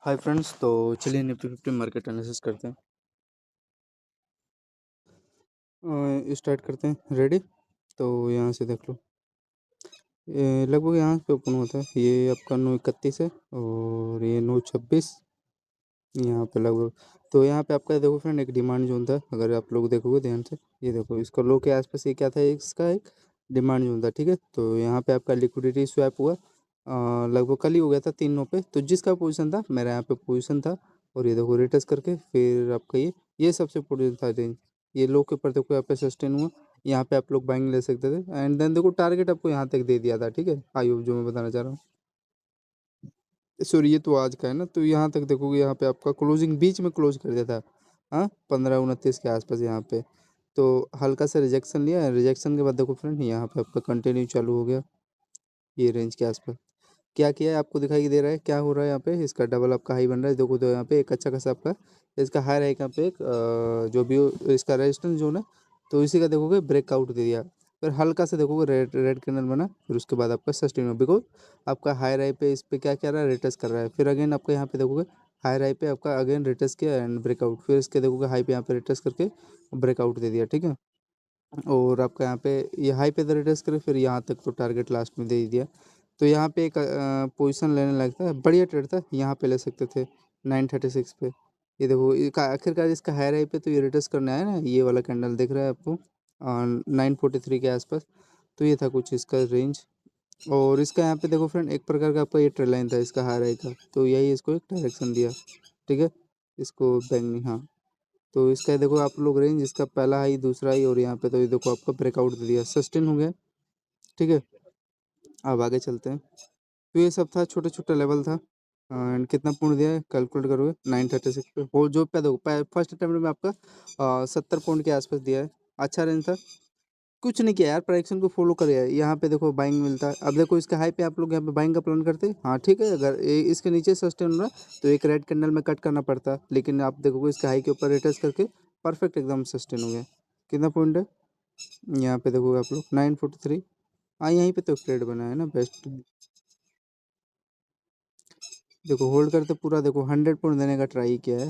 Hi friends, तो चलिए Nifty fifty market analysis करते हैं। स्टार्ट करते हैं। रेडी? तो यहाँ से देख लो, ये लगभग यहाँ पे ओपन होता है। ये आपका 9:31 है और ये 9:26 यहाँ पे लगभग। तो यहाँ पे आपका देखो फ्रेंड, एक डिमांड जोन था। अगर आप लोग देखोगे ध्यान से, ये देखो इसका लो के आसपास ये क्या था, इसका एक डिमांड जोन था। ठीक है, तो यहाँ पे आपका लिक्विडिटी स्वैप हुआ लगभग कल ही हो गया था 3 9 पे। तो जिसका पोजीशन था, मेरा यहाँ पे पोजीशन था, और ये देखो रिटर्स करके फिर आपका ये सबसे पोजीशन था रेंज। ये लो के ऊपर देखो यहाँ पे सस्टेन हुआ। यहाँ पे आप लोग बाइंग ले सकते थे, एंड देन देखो टारगेट आपको यहाँ तक दे दिया था। ठीक है, आई जो मैं बताना चाह रहा हूँ। सॉरी, ये तो आज का है ना, तो यहाँ तक देखोगे, यहाँ पे आपका क्लोजिंग बीच में क्लोज कर दिया था। हाँ, 15:29 के आसपास यहाँ पे। तो हल्का सा रिजेक्शन लिया, रिजेक्शन के बाद देखो फ्रेंड, यहाँ पे आपका कंटिन्यू चालू हो गया ये रेंज के आसपास। क्या किया है आपको दिखाई दे रहा है, क्या हो रहा है यहाँ पे, इसका डबल आपका हाई बन रहा है। देखो तो यहाँ पे एक अच्छा खासा आपका इसका हाई है, यहाँ पे एक जो भी इसका रेजिस्टेंस जोन है, तो इसी का देखोगे ब्रेकआउट दे दिया। फिर हल्का सा देखोगे रेड रेड कैंडल बना, फिर उसके बाद आपका सस्टेन हो, बिकॉज आपका हाई राई पे इस पे क्या क्या रहा है, रिटेस्ट कर रहा है। फिर अगेन आपका यहाँ पे देखोगे हाई राई पे आपका अगेन रिटेस्ट किया एंड ब्रेकआउट, फिर इसके देखोगे हाई पे यहाँ पे रिटेस्ट करके ब्रेकआउट दे दिया। ठीक है, और आपका यहाँ पे ये हाई पे रिटेस्ट करे, फिर यहाँ तक तो टारगेट लास्ट में दे ही दिया। तो यहाँ पे एक पोजीशन लेने लगता है, बढ़िया ट्रेड था, यहाँ पे ले सकते थे 9:36 पे। ये देखो आखिरकार इसका हाई राई पे तो ये रिटेस्ट करने आया ना, ये वाला कैंडल दिख रहा है आपको 9:43 के आसपास। तो ये था कुछ इसका रेंज। और इसका यहाँ पे देखो फ्रेंड, एक प्रकार का आपका ये ट्रेड लाइन था इसका हाई राई का, तो यही इसको एक डायरेक्शन दिया। ठीक है, इसको बैंगनी, हाँ। तो इसका देखो आप लोग रेंज, इसका पहला हाई, दूसरा हाई, और यहाँ पे तो ये देखो आपका ब्रेकआउट दे दिया, सस्टेन हो गया। ठीक है, अब आगे चलते हैं। तो ये सब था, छोटा छोटा लेवल था। एंड कितना पॉइंट दिया है कैलकुलेट करोगे, 9:36 पे हो जो पे देखो फर्स्ट अटेम्प्ट में आपका 70 पॉइंट के आसपास दिया है। अच्छा रेंज था, कुछ नहीं किया यार, प्राइक्शन को फॉलो करे यार। यहाँ पे देखो बाइंग मिलता है। अब देखो इसका हाई पे आप लोग यहाँ पे बाइंग का प्लान करते हैं, हाँ ठीक है। अगर इसके नीचे सस्टेन हो रहा है, तो एक रेड कैंडल में कट करना पड़ता है, लेकिन आप देखोगे इसका हाई के ऊपर रिटर्स करके परफेक्ट एकदम सस्टेन हो गया। कितना पॉइंट है यहाँ पे देखोगे आप लोग, 9:43। हाँ, यहीं पे तो ट्रेड बना है ना बेस्ट। देखो होल्ड करते पूरा, देखो 100 पॉइंट देने का ट्राई किया है।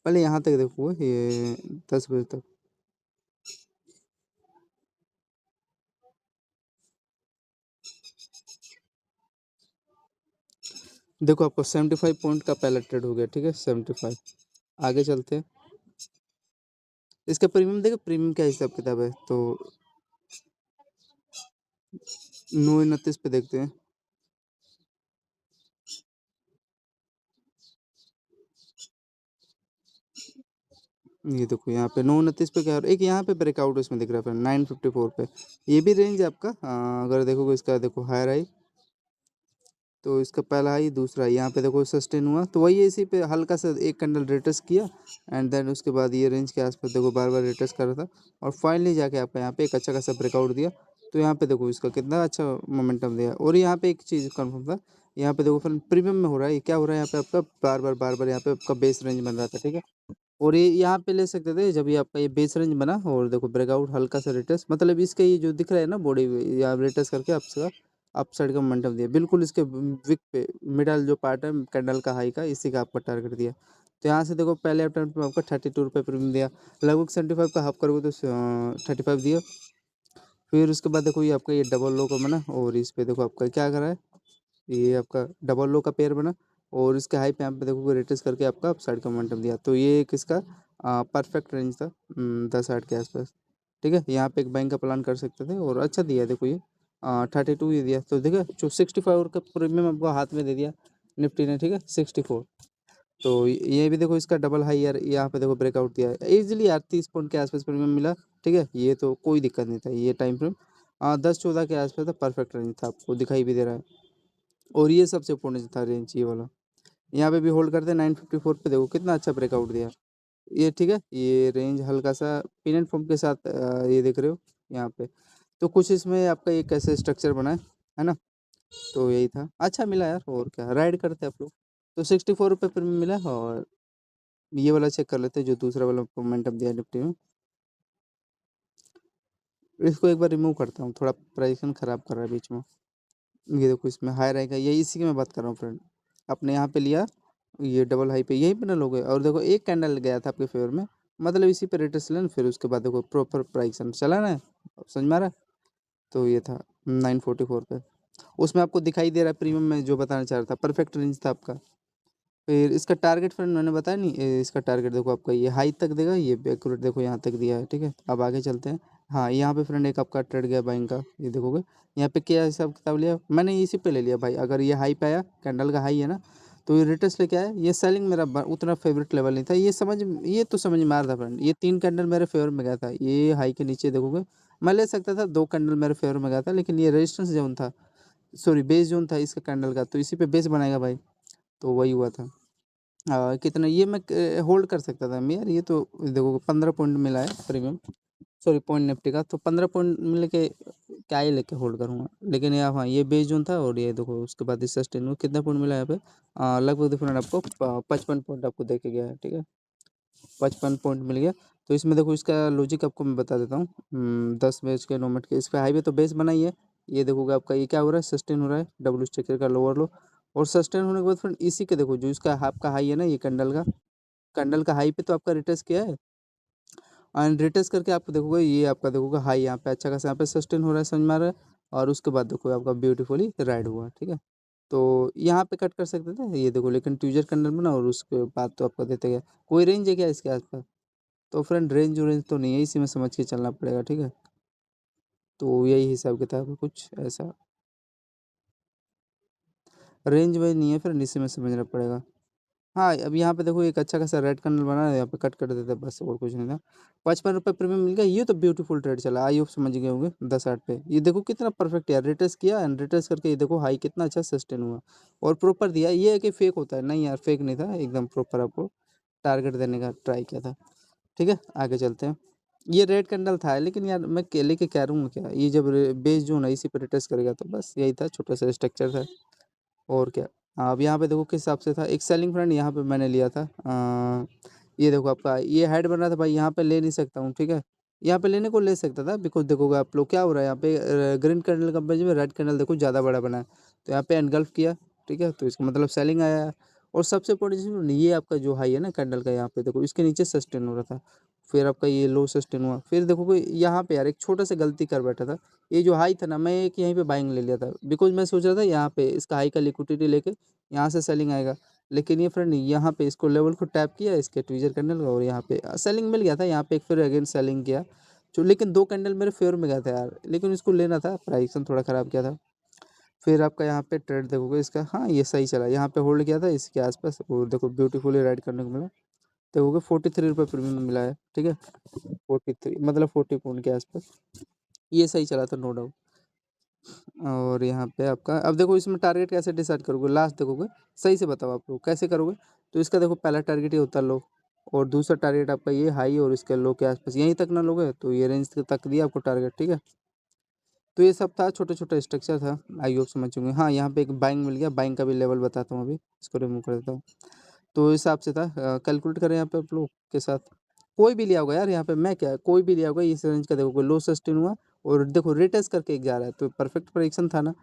पहले यहाँ तक देखो, ये 10 बजे तक। देखो आपको 75 पॉइंट का पहला ट्रेड हो गया। ठीक है, 75। आगे चलते हैं। इसका प्रीमियम देखो, प्रीमियम क्या हिसाब किताब है, तो 9:29 पे देखते हैं। ये देखो यहाँ पे 9:29 पे क्या हो रहा है, एक यहाँ पे ब्रेकआउट इसमें दिख रहा है 9:54 पे। ये भी रेंज है आपका। अगर देखोगे इसका देखो हायर हाई, तो इसका पहला हाई, दूसरा यहाँ पे देखो सस्टेन हुआ, तो वही इसी पे हल्का सा एक कैंडल रिटर्स किया, एंड देन उसके बाद ये रेंज के आसपास देखो बार बार रिटर्स कर रहा था, और फाइनली जाके आपका यहाँ पे एक अच्छा खासा ब्रेकआउट दिया। तो यहाँ पे देखो इसका कितना अच्छा मोमेंटम दिया। और यहाँ पे एक चीज़ कन्फर्म था, यहाँ पे देखो फिर प्रीमियम में हो रहा है, ये क्या हो रहा है, यहाँ पे आपका बार बार यहाँ पे आपका बेस रेंज बन रहा था। ठीक है, और ये यहाँ पे ले सकते थे जब ये आपका ये बेस रेंज बना, और देखो ब्रेकआउट हल्का सा रिटर्स, मतलब इसका ये जो दिख रहा है ना बॉडी, या रिटर्स करके आपका अप साइड का मोमेंटम दिया, बिल्कुल इसके विक पे मिडल जो पार्ट है कैंडल का हाई का, इसी का आपका टारगेट दिया। तो यहाँ से देखो पहले अटेम्प्ट में आपका 32 रुपये प्रीमियम दिया, लगभग 75 का हाफ करोगे तो 35 दिया। फिर उसके बाद देखो ये आपका ये डबल लो का बना, और इस पे देखो आपका क्या करा है, ये आपका डबल लो का पेयर बना, और इसके हाई पे यहाँ पे देखो रिट्रेस करके आपका अप साइड का मोमेंटम दिया। तो ये एक इसका परफेक्ट रेंज था 10 8 के आसपास। ठीक है, यहाँ पे एक बैंक का प्लान कर सकते थे, और अच्छा दिया देखो ये 32 ये दिया। तो देखो जो 64 का प्रीमियम आपको हाथ में दे दिया निफ्टी ने। ठीक है, 64। तो ये भी देखो इसका डबल हाई यार, यहाँ पे देखो ब्रेकआउट दिया है इजीली यार, 30 पॉइंट के आसपास प्रीमियम मिला। ठीक है, ये तो कोई दिक्कत नहीं था, ये टाइम फ्रेम 10 14 के आसपास था, परफेक्ट रेंज था, आपको दिखाई भी दे रहा है। और ये सबसे इम्पोर्टेंट था रेंज ये वाला। यहाँ पे भी होल्ड करते हैं 9:54 पे, देखो कितना अच्छा ब्रेकआउट दिया ये। ठीक है, ये रेंज हल्का सा पिन एंड फॉर्म के साथ ये देख रहे हो यहाँ पे। तो कुछ इसमें आपका ये कैसे स्ट्रक्चर बना है ना। तो यही था, अच्छा मिला यार, और क्या राइड करते हैं आप लोग। तो 64 रुपये पर मिला। और ये वाला चेक कर लेते हैं जो दूसरा वाला मोमेंटम दिया निफ्टी में। इसको एक बार रिमूव करता हूँ, थोड़ा प्राइसन खराब कर रहा है बीच में। ये देखो इसमें हाई रहेगा, ये इसी की मैं बात कर रहा हूँ फ्रेंड। आपने यहाँ पे लिया ये डबल हाई पे यहीं पे ना लोगे, और देखो एक कैंडल गया था आपके फेवर में, मतलब इसी पे रिटर्स लेना, फिर उसके बाद देखो प्रॉपर प्राइस चला ना, समझ में आ रहा है? तो ये था 944 पे, उसमें आपको दिखाई दे रहा है प्रीमियम में जो बताना चाह रहा था, परफेक्ट रेंज था आपका। फिर इसका टारगेट फ्रेंड मैंने बताया नहीं, इसका टारगेट देखो आपका ये हाई तक देगा, ये एक्यूरेट देखो यहाँ तक दिया है, ठीक है। अब आगे चलते हैं। हाँ, यहाँ पे फ्रेंड एक आपका ट्रेड गया बाइंग का, ये देखोगे यहाँ पे क्या हिसाब किताब लिया, मैंने इसी पे ले लिया भाई। अगर ये हाई पे आया, कैंडल का हाई है ना, तो ये रिटर्स लेके आया। ये सेलिंग मेरा उतना फेवरेट लेवल नहीं था, ये तो समझ में आ रहा था फ्रेंड। ये 3 कैंडल मेरे फेवर में गया था, ये हाई के नीचे देखोगे मैं ले सकता था, 2 कैंडल मेरे फेवर में गया था, लेकिन ये रेजिस्टेंस जोन था, सॉरी बेस जोन था इसका कैंडल का, तो इसी पे बेस बनाएगा भाई, तो वही हुआ था। कितना ये मैं होल्ड कर सकता था मैं यार, ये तो देखो 15 पॉइंट मिला है प्रीमियम, सॉरी पॉइंट निफ्टी का, तो 15 पॉइंट मिल के क्या ही लेके होल्ड करूँगा। लेकिन यार हाँ, ये बेस जोन था, और ये देखो उसके बाद इस सस्टेन में कितना पॉइंट मिला है यहाँ पे, लगभग डिफरेंट आपको 55 पॉइंट आपको दे के गया है, ठीक है। 55 पॉइंट मिल गया। तो इसमें देखो इसका लॉजिक आपको मैं बता देता हूँ। 10 बज के 9 मिनट के इस पे हाईवे तो बेस बनाई है, ये देखोगे आपका ये क्या हो रहा है, सस्टेन हो रहा है, डब्ल्यू स्ट्रक्चर का लोअर लो, और सस्टेन होने के बाद फ्रेंड इसी के देखो जो इसका आपका हाई है ना, ये कैंडल का हाई पे तो आपका रिटेस्ट किया है, एंड रिटेस्ट करके आपको देखोगे ये आपका देखोगे हाई यहाँ पे अच्छा खासा यहाँ पे सस्टेन हो रहा है, समझ में आ रहा है। और उसके बाद देखो आपका ब्यूटीफुली राइड हुआ, ठीक है। तो यहाँ पे कट कर सकते थे ये देखो, लेकिन ट्यूजर कैंडल बना और उसके बाद तो आपका देते गया। कोई रेंज है क्या इसके आसपास? तो फ्रेंड रेंज तो नहीं है, इसी में समझ के चलना पड़ेगा, ठीक है। तो यही हिसाब किताब है कुछ ऐसा, रेंज वाइज नहीं है, फिर इसी में समझना पड़ेगा। हाँ, अब यहाँ पे देखो एक अच्छा खासा रेड कैंडल बना है, यहाँ पे कट कर देते बस, और कुछ नहीं था। 55 रुपये प्रीमियम मिल गया, ये तो ब्यूटीफुल ट्रेड चला, आई होप समझ गए होंगे। 10-8 पे ये देखो कितना परफेक्ट यार, रिटर्स किया एंड रिटर्स करके ये देखो हाई कितना अच्छा सस्टेन हुआ, और प्रॉपर दिया। ये है कि फेक होता है, नहीं यार फेक नहीं था, एकदम प्रॉपर आपको टारगेट देने का ट्राई किया था, ठीक है। आगे चलते हैं। ये रेड कैंडल था, लेकिन यार मैं लेके क्या करूँगा क्या, ये जब बेस जो है इसी पर रिटर्स करेगा, तो बस यही था, छोटा सा स्ट्रक्चर था, और क्या। हाँ, अब यहाँ पे देखो किस हिसाब से था, एक सेलिंग फ्रेंड यहाँ पे मैंने लिया था। ये देखो आपका ये हेड बन रहा था भाई, यहाँ पे ले नहीं सकता हूँ, ठीक है। यहाँ पे लेने को ले सकता था, बिकॉज देखोगे आप लोग क्या हो रहा है यहाँ पे, ग्रीन कैंडल का में रेड कैंडल देखो ज़्यादा बड़ा बना है, तो यहाँ पे एनगल्फ किया, ठीक है, तो इसका मतलब सेलिंग आया है। और सबसे इम्पोर्टेंट चीज़ ये आपका जो हाई है ना कैंडल का, यहाँ पे देखो इसके नीचे सस्टेन हो रहा था, फिर आपका ये लो सस्टेन हुआ, फिर देखोगे यहाँ पे यार एक छोटा सा गलती कर बैठा था। ये जो हाई था ना, मैं एक यहीं पे बाइंग ले लिया था, बिकॉज मैं सोच रहा था यहाँ पे इसका हाई का लिक्विडिटी लेके यहाँ से सेलिंग आएगा। लेकिन ये फ्रेंड यहाँ पे इसको लेवल को टैप किया इसके ट्विजर कैंडल का, और यहाँ पे सेलिंग मिल गया था, यहाँ पे एक फिर अगेन सेलिंग किया, जो लेकिन 2 कैंडल मेरे फेवर में गया था यार, लेकिन इसको लेना था, प्राइस थोड़ा ख़राब किया था। फिर आपका यहाँ पे ट्रेड देखोगे इसका, हाँ ये सही चला, यहाँ पे होल्ड किया था इसके आसपास, और देखो ब्यूटीफुली राइड करने को मिला, देखोगे 43 रुपये प्रीमियम मिला है, ठीक है। 43 मतलब 40 पॉइंट के आसपास, ये सही चला था नो डाउट। और यहाँ पे आपका अब देखो इसमें टारगेट कैसे डिसाइड करोगे, लास्ट देखोगे, सही से बताओ आप लोग कैसे करोगे। तो इसका देखो पहला टारगेट ये होता है लो, और दूसरा टारगेट आपका ये हाई, और इसके लो के आसपास यहीं तक ना लोगे, तो ये रेंज तक दिया आपको टारगेट, ठीक है। तो ये सब था, छोटे छोटे स्ट्रक्चर था, आई होप समझ चुके हैं। हाँ, यहाँ पे एक बाइंग मिल गया, बाइंग का भी लेवल बताता हूँ अभी, इसको रिमूव कर देता हूँ। तो इस हिसाब से था, कैलकुलेट करें यहाँ पे आप लोग के साथ, कोई भी लिया होगा यार, यहाँ पे मैं क्या कोई भी लिया होगा इस रेंज का, देखो कोई लो सस्टेन हुआ, और देखो रिटेस्ट करके एक जा रहा है, तो परफेक्ट प्रेडिक्शन था ना।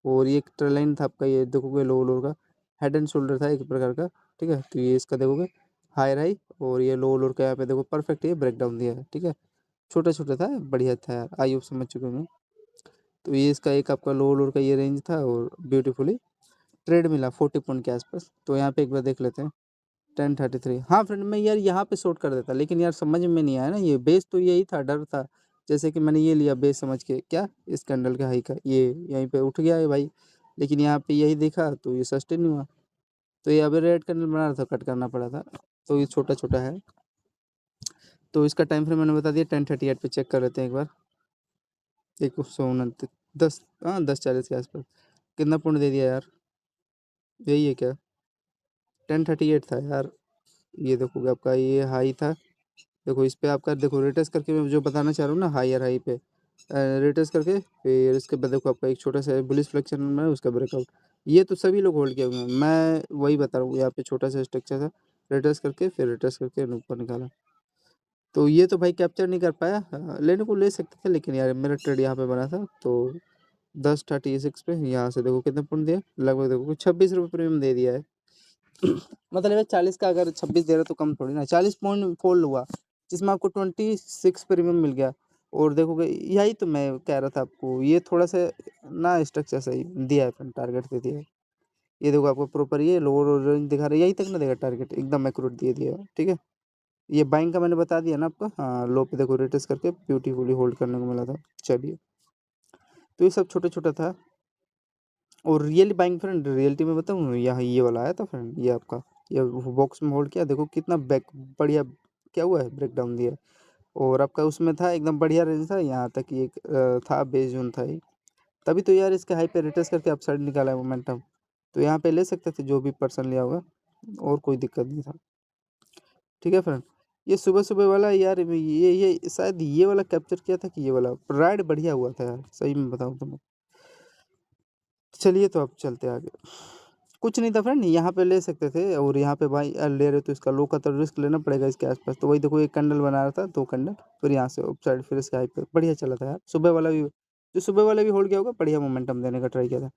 और ये एक ट्रेल लाइन था आपका, ये देखोगे लो लोअर का हेड एंड शोल्डर था एक प्रकार का, ठीक है। तो ये इसका देखोगे हाई हाई, और ये लो लोअर का यहाँ पे देखो परफेक्ट ये ब्रेक डाउन दिया है, ठीक है। छोटा छोटा था, बढ़िया था यार, आई होप समझ चुके होंगे। तो ये इसका एक आपका लो लोअर का ये रेंज था, और ब्यूटीफुली ट्रेड मिला 40 पॉइंट के आसपास। तो यहाँ पे एक बार देख लेते हैं, 1033। हाँ फ्रेंड, मैं यार यहाँ पे शॉर्ट कर देता, लेकिन यार समझ में नहीं आया ना, ये बेस तो यही था, डर था। जैसे कि मैंने ये लिया बेस समझ के, क्या इस कैंडल का हाई का ये यहीं पे उठ गया है भाई, लेकिन यहाँ पे यही देखा तो ये सस्टेन नहीं हुआ, तो ये अभी रेड कैंडल बना रहा था, कट करना पड़ा था। तो ये छोटा छोटा है। तो इसका टाइम फ्रेम मैंने बता दिया, 1038 पे चेक कर लेते हैं एक बार। 129, 10, हाँ 10:40 के आसपास। कितना पॉइंट दे दिया यार, यही है क्या? 1038 था यार। ये देखोगे आपका ये हाई था, देखो इस पे आपका देखो रिटर्स करके, मैं जो बताना चाह रहा हूँ ना, हायर हाई पे रिटर्स करके, फिर इसके बाद देखो आपका एक छोटा सा बुलिश फ्लेक्शन में उसका ब्रेकआउट। ये तो सभी लोग होल्ड किए हुए हैं, मैं वही बता रहा हूँ, यहाँ पे छोटा सा स्ट्रक्चर था, रिटर्स करके फिर रिटर्स करके ऊपर निकाला। तो ये तो भाई कैप्चर नहीं कर पाया, लेने को ले सकते थे, लेकिन यार मेरा ट्रेड यहाँ पे बना था, तो 10:36 पे यहाँ से देखो कितने पॉइंट दिया, लगभग देखो 26 रुपये प्रीमियम दे दिया है। मतलब ये 40 का अगर 26 दे रहा तो कम थोड़ी ना, 40 पॉइंट फोल्ड हुआ जिसमें आपको 26 प्रीमियम मिल गया। और देखोगे यही तो मैं कह रहा था आपको, ये थोड़ा सा ना स्ट्रक्चर सही दिया है फ्रेंड, टारगेट दे दिया है। ये देखो आपको प्रॉपर ये लोअर रेंज दिखा रहा है, यही तक ना देगा टारगेट, एकदम एक्यूरेट दे दिया है, ठीक है। ये बाइंग का मैंने बता दिया ना आपको, हाँ लो पे देखो रिटेस्ट करके ब्यूटीफुली होल्ड करने को मिला था। चलिए, तो ये सब छोटा छोटा था। और रियली बाइंग फ्रेंड, रियलिटी में बताऊँ, यहाँ ये वाला आया था फ्रेंड, ये आपका ये बॉक्स में होल्ड किया, देखो कितना बैक बढ़िया क्या हुआ है, ब्रेक डाउन दिया। और आपका उसमें था एकदम बढ़िया रेंज था, यहाँ तक ये एक था बेस जोन था ये। तभी तो यार इसके हाई पे रिटेस्ट करके अपसाइड निकाला है मोमेंटम। तो यहाँ पे ले सकते थे जो भी पर्सन लिया होगा, और कोई दिक्कत नहीं था, ठीक है फ्रेंड। ये सुबह सुबह वाला यार, ये शायद ये वाला कैप्चर किया था कि ये वाला राइड बढ़िया हुआ था यार, सही में बताऊँ तो मैं। चलिए तो अब चलते आगे। कुछ नहीं था फ्रेंड, यहाँ पे ले सकते थे, और यहाँ पे भाई ले रहे तो इसका लो का तो रिस्क लेना पड़ेगा इसके आसपास। तो वही देखो एक कैंडल बना रहा था, 2 कैंडल, फिर यहाँ से साइड, फिर इसके हाई पे बढ़िया चला था यार। सुबह वाला भी जो सुबह वाला भी होल्ड किया होगा, बढ़िया मोमेंटम देने का ट्राई किया था।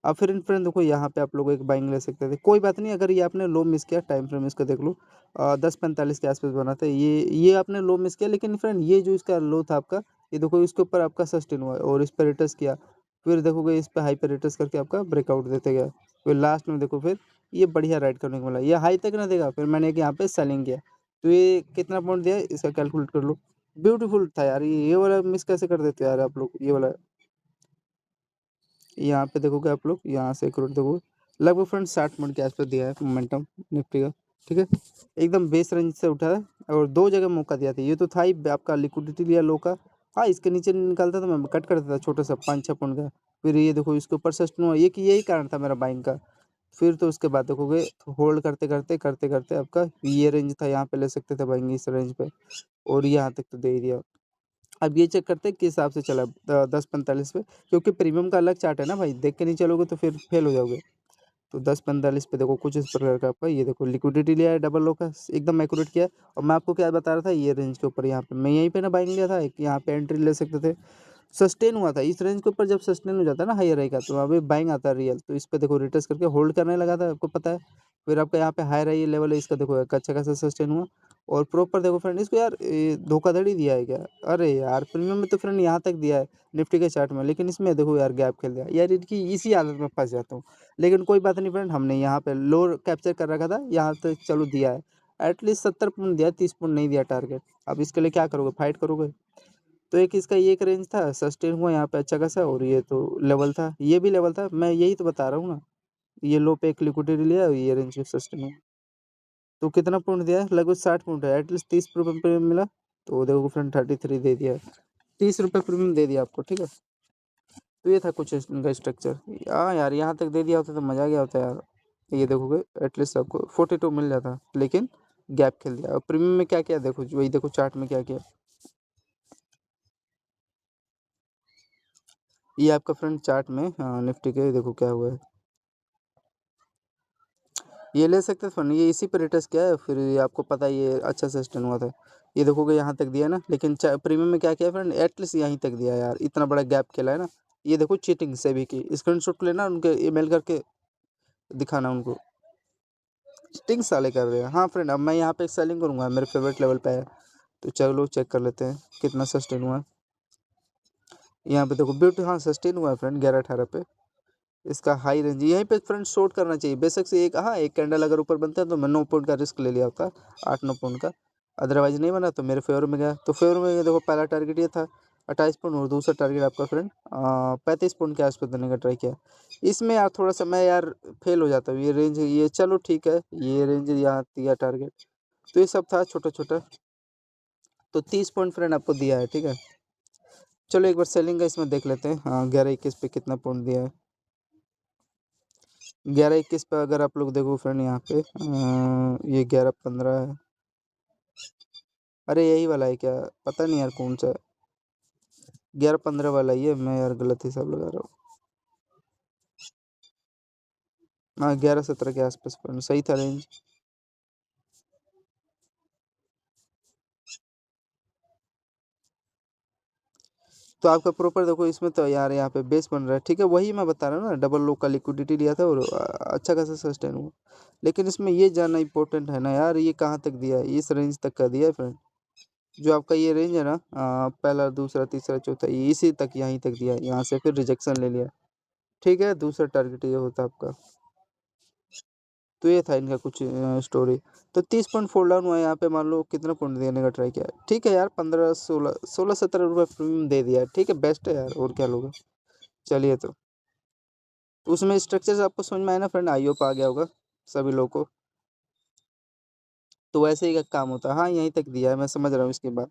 अब फिर इन फ्रेंड देखो यहाँ पे आप लोग एक बाइंग ले सकते थे, कोई बात नहीं। अगर ये आपने लो मिस किया, टाइम फ्रेम इसका देख लो, 10:45 के आसपास बना था ये आपने लो मिस किया। लेकिन फ्रेंड ये जो इसका लो था आपका, ये देखो इसके ऊपर आपका सस्टेन हुआ है और इस पर रिटर्स किया, फिर देखोगे इस पर हाई पर रिटर्स करके आपका ब्रेकआउट देते गया, फिर लास्ट में देखो फिर ये बढ़िया राइड करने को मिला, ये हाई तक ना देगा, फिर मैंने एक यहाँ पे सेलिंग किया। तो ये कितना पॉइंट दिया है इसका कैलकुलेट कर लो। ब्यूटीफुल था यार, ये वाला मिस कैसे कर देते यार आप लोग, ये वाला। यहाँ पे देखोगे आप लोग, यहाँ से एक रोड देखोगे, लगभग फ्रेंड 60 मिनट के आसपास दिया है मोमेंटम निफ्टी का, ठीक है। एकदम बेस रेंज से उठा है, और 2 जगह मौका दिया था, ये तो था ही आपका लिक्विडिटी लिया लो का। हाँ इसके नीचे निकालता तो मैं कट कर देता छोटा सा 5-6 पॉइंट का। फिर ये देखो इसके ऊपर सस्टेन हुआ, ये कि यही कारण था मेरा बाइंग का। फिर तो उसके बाद देखोगे होल्ड करते करते करते करते आपका ये रेंज था, यहाँ पे ले सकते थे बाइंग इस रेंज पे, और यहाँ तक तो दे ही दिया। अब ये चेक करते हैं किस हिसाब से चला 10:45 पे, क्योंकि प्रीमियम का अलग चार्ट है ना भाई, देख के नहीं चलोगे तो फिर फेल हो जाओगे। तो 10:45 पे देखो कुछ इस प्रकार का आपका, ये देखो लिक्विडिटी लिया है डबल लो का, एकदम एक्यूरेट किया है। और मैं आपको क्या बता रहा था, ये रेंज के ऊपर यहाँ पे मैं यहीं पे ना बाइंग लिया था, एक यहाँ पे एंट्री ले सकते थे। सस्टेन हुआ था इस रेंज के ऊपर, जब सस्टेन हो जाता है ना हायर हाई का, तो अभी बाइंग आता है रियल, तो इस पे देखो रिटेस्ट करके होल्ड करने लगा था, आपको पता है। फिर आपका यहाँ पे हायर हाई लेवल है इसका, देखो एक अच्छा खासा सस्टेन हुआ। और प्रॉपर देखो फ्रेंड इसको यार, धोखाधड़ी दिया है क्या। अरे यार प्रीमियम में तो फ्रेंड यहाँ तक दिया है निफ्टी के चार्ट में, लेकिन इसमें देखो यार गैप खेल दिया यार, इनकी इसी आदत में फंस जाता हूँ। लेकिन कोई बात नहीं फ्रेंड, हमने यहाँ पे लो कैप्चर कर रखा था, यहाँ तो चलो दिया है। एटलीस्ट 70 पॉइंट दिया, 30 पॉइंट नहीं दिया टारगेट। अब इसके लिए क्या करोगे, फाइट करोगे। तो एक इसका ये एक रेंज था, सस्टेन हुआ यहाँ पे अच्छा खासा, और ये तो लेवल था, ये भी लेवल था, मैं यही तो बता रहा हूँ ना। ये लो पे एक लिक्विडिटी लिया और ये रेंज पे सस्टेन हुआ। तो कितना पॉइंट दिया है, लगभग 60 पॉइंट है, एटलीस्ट 30 रुपये प्रीमियम मिला। तो देखो फ्रेंड 33 दे दिया, 30 रुपये प्रीमियम दे दिया आपको, ठीक है। तो ये था कुछ इनका स्ट्रक्चर। हाँ यार यहाँ तक दे दिया होता तो मज़ा आ गया होता यार। ये देखोगे एटलीस्ट आपको 42 मिल जाता, लेकिन गैप खेल दिया। और प्रीमियम में क्या किया देखो, वही देखो चार्ट में क्या किया। ये आपका फ्रेंड चार्ट में निफ्टी के देखो क्या हुआ है, ये ले सकते थे फ्रेंड, ये इसी पे रिटेस्ट किया है, फिर ये आपको पता है ये अच्छा सस्टेन हुआ था। ये देखोगे यहाँ तक दिया ना, लेकिन प्रीमियम में क्या किया फ्रेंड, एटलीस्ट यहीं तक दिया यार, इतना बड़ा गैप खेला है ना। ये देखो चीटिंग से भी की, स्क्रीनशॉट लेना उनके ईमेल करके दिखाना उनको, चीटिंग साले कर रहे हैं। हाँ फ्रेंड, अब मैं यहाँ पे सेलिंग करूँगा, मेरे फेवरेट लेवल पे है। तो चलो चेक कर लेते हैं कितना सस्टेन हुआ है। यहाँ पे देखो ब्यूटी, हाँ सस्टेन हुआ है फ्रेंड 11-18 पे। इसका हाई रेंज यहीं पे फ्रेंड शॉर्ट करना चाहिए बेशक से, एक हाँ एक कैंडल अगर ऊपर बनता है तो मैं 9 पॉइंट का रिस्क ले लिया होता, 8-9 पॉइंट का। अदरवाइज नहीं बना तो मेरे फेवर में गया, तो फेवर में ये देखो पहला टारगेट ये था 28 पॉइंट, और दूसरा टारगेट आपका फ्रेंड 35 पॉइंट के आसपास देने का ट्राई किया। इसमें यार थोड़ा सा मैं यार फेल हो जाता हूँ, ये रेंज ये चलो ठीक है, ये रेंज यहाँ दिया टारगेट। तो ये सब था छोटा छोटा। तो 30 पॉइंट फ्रेंड आपको दिया है, ठीक है। चलो एक बार सेलिंग का इसमें देख लेते हैं, हाँ 11-21 पे कितना पॉइंट दिया है। 11-21 पे अगर आप लोग देखो फ्रेंड यहाँ पे ये 11-15 है। अरे यही वाला है क्या, पता नहीं यार कौन सा है, 11-15 वाला ही है, मैं यार गलत हिसाब लगा रहा हूँ। हाँ 11-17 के आसपास फ्रेंड सही था रेंज। तो आपका प्रॉपर देखो इसमें तो यार यहाँ पे बेस बन रहा है, ठीक है, वही मैं बता रहा हूँ ना, डबल लो का लिक्विडिटी लिया था और अच्छा खासा सस्टेन हुआ। लेकिन इसमें ये जानना इंपॉर्टेंट है ना यार, ये कहाँ तक दिया है, इस रेंज तक का दिया है फ्रेंड। जो आपका ये रेंज है ना, पहला दूसरा तीसरा चौथा, ये इसी तक यहीं तक दिया है, यहाँ से फिर रिजेक्शन ले लिया, ठीक है। दूसरा टारगेट ये होता है आपका। तो ये था इनका कुछ स्टोरी। तो 30 पॉइंट फॉल डाउन हुआ है यहाँ पे, मान लो कितना पॉइंट देने का ट्राई किया है, ठीक है यार, 15 16 17 रुपये प्रीमियम दे दिया है, ठीक है, बेस्ट है यार, और क्या लोगे। चलिए तो उसमें स्ट्रक्चर आपको समझ में आया ना फ्रेंड, आई होप आ गया होगा सभी लोगों को। तो वैसे ही का काम होता है। हाँ यहीं तक दिया है, मैं समझ रहा हूँ इसके बाद।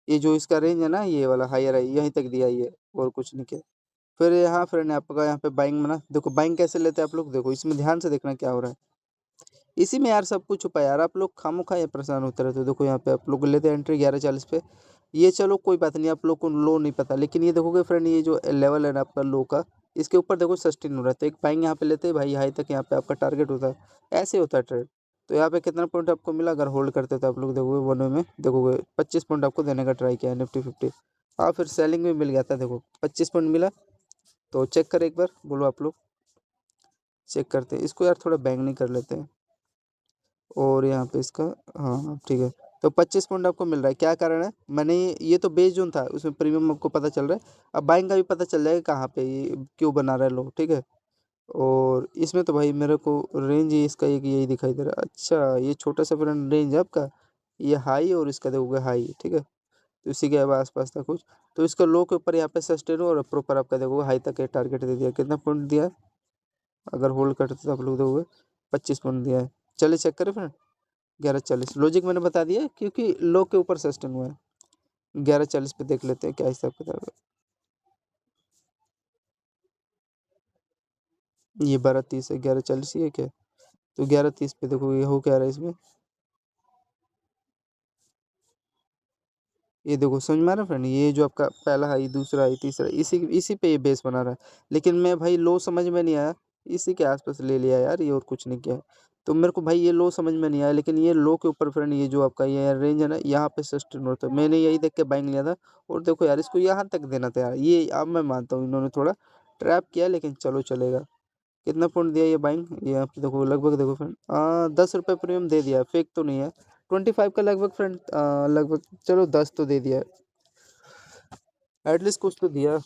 ये जो इसका रेंज है ना, ये वाला हायर है, यहीं तक दिया है ये, और कुछ नहीं किया। फिर यहाँ फ्रेंड आपका यहाँ पे बाइंग में ना, देखो बाइंग कैसे लेते हैं आप लोग, देखो इसमें ध्यान से देखना क्या हो रहा है। इसी में यार सब कुछ छुपा है यार, आप लोग खामोखा ये परेशान होते रहते हो। देखो यहाँ पे आप लोग लेते हैं एंट्री 11:40 पे, ये चलो कोई बात नहीं, आप लोग को लो नहीं पता, लेकिन ये देखोगे फ्रेंड, ये जो लेवल है ना आपका लो का, इसके ऊपर देखो सस्टेन हो रहा है, तो एक बाइंग यहाँ पे लेते हैं भाई, हाई तक यहाँ पे आपका टारगेट होता है, ऐसे होता है ट्रेड। तो यहाँ पे कितना पॉइंट आपको मिला, अगर होल्ड करते तो आप लोग देखोगे वन वे में, देखोगे 25 पॉइंट आपको देने का ट्राई किया है निफ्टी 50। हाँ फिर सेलिंग में मिल गया था, देखो 25 पॉइंट मिला। तो चेक कर एक बार, बोलो आप लोग, चेक करते हैं इसको यार, थोड़ा बैंगनी कर लेते हैं। और यहाँ पे इसका, हाँ हाँ ठीक है। तो 25 पॉइंट आपको मिल रहा है, क्या कारण है, मैंने ये तो बेस जोन था, उसमें प्रीमियम आपको पता चल रहा है, अब बाइंग का भी पता चल जाएगा कहाँ पे ये क्यों बना रहा है लो, ठीक है। और इसमें तो भाई मेरे को रेंज ही इसका एक यही दिखाई दे रहा है। अच्छा ये छोटा सा फ्रेंड रेंज है आपका, ये हाई और इसका देखोगे हाई, ठीक है। तो इसी के आसपास था कुछ। तो इसका लो के ऊपर यहाँ पे सस्टेन हो, और प्रॉपर आपका देखोगे हाई तक टारगेट दे दिया, कितना पॉइंट दिया है, अगर होल्ड करते तो आप लोग देखोगे 25 पॉइंट दिया है। चलिए चेक करें फ्रेंड, 11:40 लॉजिक मैंने बता दिया है, क्योंकि लो के ऊपर सस्टेन हुआ है। 11:40 पे देख लेते हैं क्या हिसाब किताब है। ये 12:30 है, 11:40 ही है क्या, तो 11:30 पे देखो ये हो क्या रहा है इसमें, ये देखो समझ में आ रहा है फ्रेंड, ये जो आपका पहला है, दूसरा है, तीसरा, इसी इसी पे ये बेस बना रहा है। लेकिन मैं भाई लो समझ में नहीं आया, इसी के आसपास ले लिया यार ये, और कुछ नहीं किया। तो मेरे को भाई ये लो समझ में नहीं आया, लेकिन ये लो के ऊपर फ्रेंड, ये जो आपका ये रेंज है ना, यहाँ पे सस्टेन होता है, मैंने यही देख के बाइंग लिया था। और देखो यार इसको यहाँ तक देना था यार, ये अब मैं मानता हूँ इन्होंने थोड़ा ट्रैप किया, लेकिन चलो चलेगा। कितना पॉइंट दिया ये बाइंग, ये आप देखो लगभग, देखो फ्रेंड 10 रुपये प्रीमियम दे दिया, फेक तो नहीं है। 25 का लगभग फ्रेंड, लगभग चलो 10 तो दे दिया, एटलीस्ट कुछ तो दिया।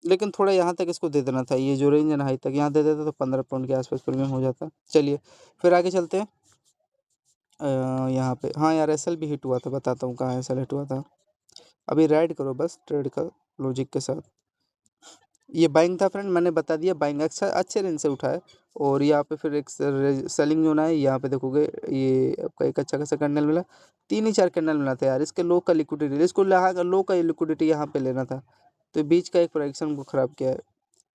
लेकिन थोड़ा यहाँ तक इसको दे देना था, ये जो रेंज है ना हाई तक, यहाँ दे देता तो 15 पॉइंट के आसपास प्रीमियम हो जाता। चलिए फिर आगे चलते हैं। यहाँ पे हाँ यार एसएल भी हिट हुआ था, बताता हूँ कहाँ एसएल हिट हुआ था। अभी राइड करो बस ट्रेड का लॉजिक के साथ। ये बाइंग था फ्रेंड, मैंने बता दिया, बाइंग अच्छा अच्छे रेंज से उठा है। और यहाँ पे फिर एक सेलिंग जोन है, यहाँ पे देखोगे ये आपका एक अच्छा खासा कैंडल मिला, तीन ही चार कैंडल मिला था यार, इसके लो का लिक्विडिटी, इसको लो का लिक्विडिटी यहाँ पे लेना था। तो बीच का एक प्रोडक्शन को ख़राब किया है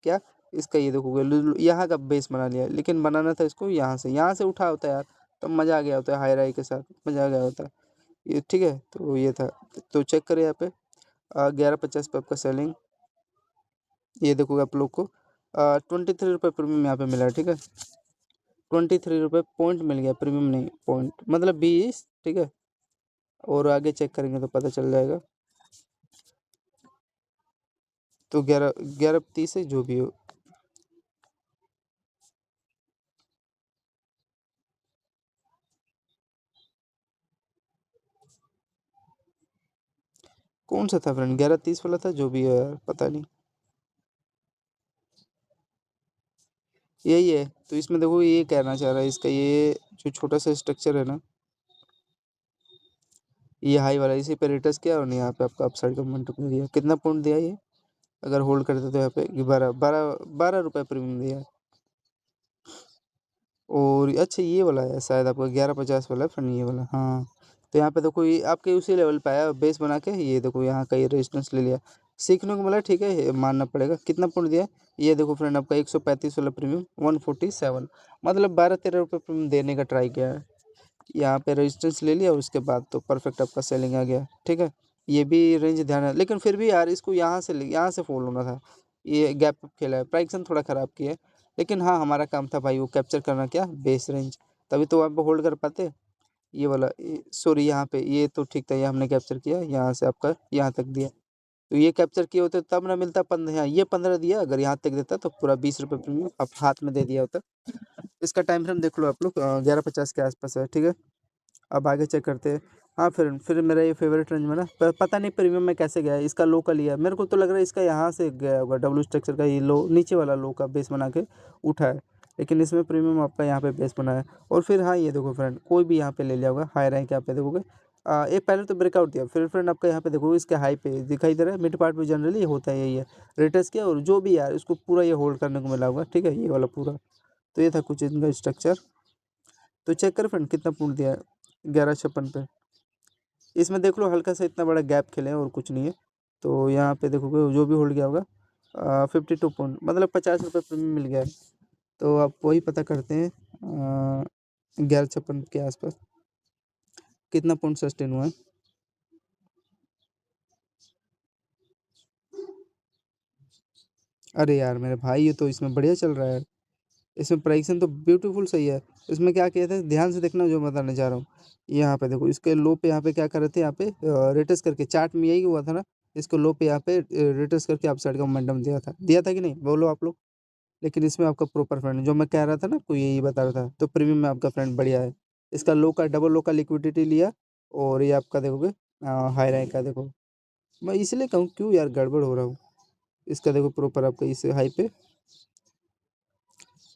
क्या, इसका ये देखोगे यहाँ का बेस बना लिया है, लेकिन बनाना था इसको यहाँ से उठा होता है यार, तो मज़ा आ गया होता है, हाई राई के साथ मज़ा आ गया होता है ये, ठीक है। तो ये था, तो चेक करें यहाँ पे 11:50 पे आपका सेलिंग, ये देखोगे आप लोग को 23 रुपये प्रीमियम यहाँ पे मिला है, ठीक है। 23 रुपये पॉइंट मिल गया, प्रीमियम नहीं पॉइंट, मतलब 20, ठीक है। और आगे चेक करेंगे तो पता चल जाएगा। तो 11:30 है जो भी हो। कौन सा था फ्रेंड, 11:30 वाला था जो भी है यार, पता नहीं, यही है। तो इसमें देखो ये कहना चाह रहा है, इसका ये जो छोटा सा स्ट्रक्चर है ना, ये हाई वाला, इसी पे रिटर्स किया, और यहाँ पे आपका अपसाइड का मोमेंटम दिया, कितना पॉइंट दिया ये, अगर होल्ड करते तो यहाँ पे 12 रुपये प्रीमियम दिया। और अच्छा ये वाला है शायद आपका 11:50 वाला है फ्रेंड, ये वाला हाँ। तो यहाँ पे देखो ये आपके उसी लेवल पे आया बेस बना के, ये देखो यहाँ का ये रेजिस्टेंस ले लिया, सीखने को मिला, ठीक है, ये मानना पड़ेगा। कितना पॉइंट दिया, ये देखो फ्रेंड आपका 135 वाला प्रीमियम 147, मतलब 12 13 रुपये प्रीमियम देने का ट्राई किया है। यहाँ पे रेजिस्टेंस ले लिया, और उसके बाद तो परफेक्ट आपका सेलिंग आ गया, ठीक है। ये भी रेंज ध्यान है, लेकिन फिर भी यार इसको यहाँ से फॉलो होना था, ये गैप खेला है, प्राइक्सन थोड़ा ख़राब किया है। लेकिन हाँ हमारा काम था भाई वो कैप्चर करना, क्या बेस रेंज, तभी तो आप होल्ड कर पाते। ये वाला सॉरी यहाँ पे ये तो ठीक था, ये हमने कैप्चर किया, यहाँ से आपका यहाँ तक दिया। तो ये कैप्चर किए होते तब ना मिलता 15, हाँ ये 15 दिया, अगर यहाँ तक देता तो पूरा 20 रुपये प्रीमियम आप हाथ में दे दिया होता। इसका टाइम फ्रेम देख लो आप लोग, 11:50 के आसपास है, ठीक है। अब आगे चेक करते हैं। हाँ फिर मेरा ये फेवरेट रेंज में ना, पता नहीं प्रीमियम में कैसे गया है, इसका लो का लिया है। मेरे को तो लग रहा है इसका यहाँ से गया होगा, डब्ल्यू स्ट्रक्चर का ये लो नीचे वाला लो का बेस बना के उठा है, लेकिन इसमें प्रीमियम आपका यहाँ पे बेस बना है। और फिर हाँ ये देखो फ्रेंड, कोई भी यहाँ पे ले लिया होगा हाई रैंक, यहाँ पे देखोगे एक पहले तो ब्रेकआउट दिया, फिर फ्रेंड आपका यहाँ पे देखोगे इसके हाई पे दिखाई दे रहा है, मिड पार्ट में जनरली ये होता है, यही है रेटस किया और जो भी यार इसको पूरा ये होल्ड करने को मिला होगा, ठीक है, ये वाला पूरा। तो ये था कुछ इनका स्ट्रक्चर। तो चेक कर फ्रेंड कितना पॉइंट दिया है, 11.56 पे। इसमें देख लो हल्का सा इतना बड़ा गैप खेले हैं और कुछ नहीं है। तो यहाँ पे देखोगे जो भी होल्ड किया होगा 52 पॉइंट, मतलब 50 रुपये प्रीमियम मिल गया है। तो आप वही पता करते हैं 11.56 के आसपास कितना पॉइंट सस्टेन हुआ है। अरे यार मेरे भाई ये तो इसमें बढ़िया चल रहा है, इसमें प्राइसिंग तो ब्यूटीफुल सही है। इसमें क्या किया था ध्यान से देखना जो मैं बताने जा रहा हूँ। यहाँ पे देखो इसके लो पे यहाँ पे क्या कर रहे थे, यहाँ पे रेटस करके चार्ट में यही हुआ था ना, इसको लो पे यहाँ पे रेटस करके आप साइड का मोमेंटम दिया था कि नहीं, बोलो आप लोग। लेकिन इसमें आपका प्रॉपर फ्रेंड जो मैं कह रहा था ना, कोई यही बता रहा था, तो प्रीमियम में आपका फ्रेंड बढ़िया है। इसका लो का डबल लो का लिक्विडिटी लिया, और ये आपका देखोगे हाई रैंक का देखो। मैं इसलिए कहूँ क्यों यार गड़बड़ हो रहा हूँ। इसका देखो प्रॉपर आपका इस हाई पे